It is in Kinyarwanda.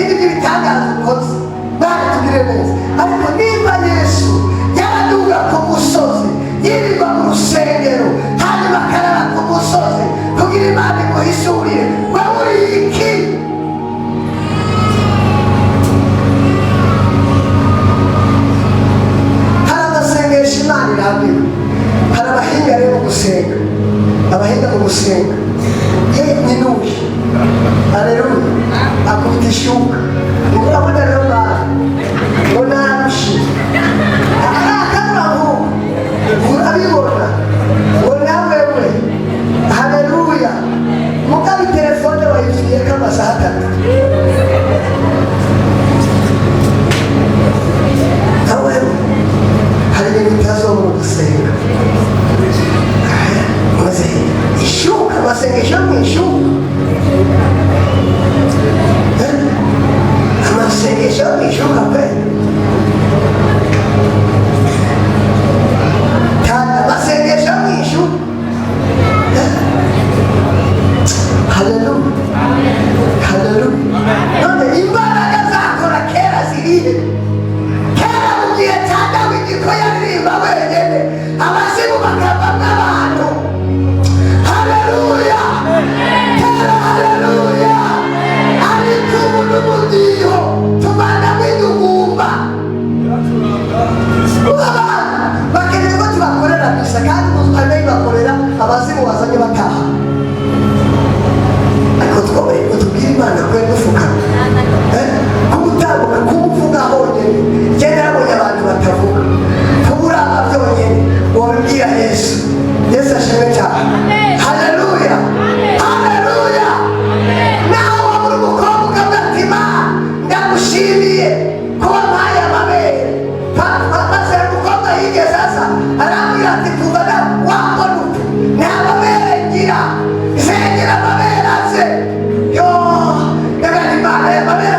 ibindi by'ibitangaza ukoze Mana tugire neza. Ariko niba Yesu yaraduga ku musozi yirirwa mu rusengero hanyuma akarara ku musozi kugira Imana imuhishurire wowe uri iki? Hari amasengesho Imana irambira, hari abahinga rero mu gusenga, abahinga mu gusenga ni nuyi, haleluya, akubita ishuka urabona rero Mana ngo narushe akanuraho urabibona ngo nawe we, haleluya, mugabe telefone wayifitiye k'amasaha 3 nawe hari ibintu bitazoba mu gusenga maze ishuka amasengesho mu ishuka amasengesho mu ishuka pe kandi amasengesho mu ishuka haleluya haleluya none imbaraga zakora kera zirihe kera mu gihe cya Dawidi ko yaririmba wenyine abazimu bakavamo abantu haleluya kera haleluya ariko ubu n'umudiho tuvanamo inyugumba bakeneye ko tubakorera misa kandi muzajya bakorera abazimu bazanye bataha ariko twobeye ko tubwira Imana ko dufukama kumutambuka kumuvuga honyine njye nabonye abantu batavuga kuburaba byonyine wabibwira Yesu ashimwe cyane haleluya haleluya nawe wabura umukobwa ukavuga ati Imana ndagushimiye ko wampaye amabere maze umukobwa yigeze sasa arambwira ati kuva na wambona utu nta mabere ngira zengera amabere aze yo ndagana Imana aya mabere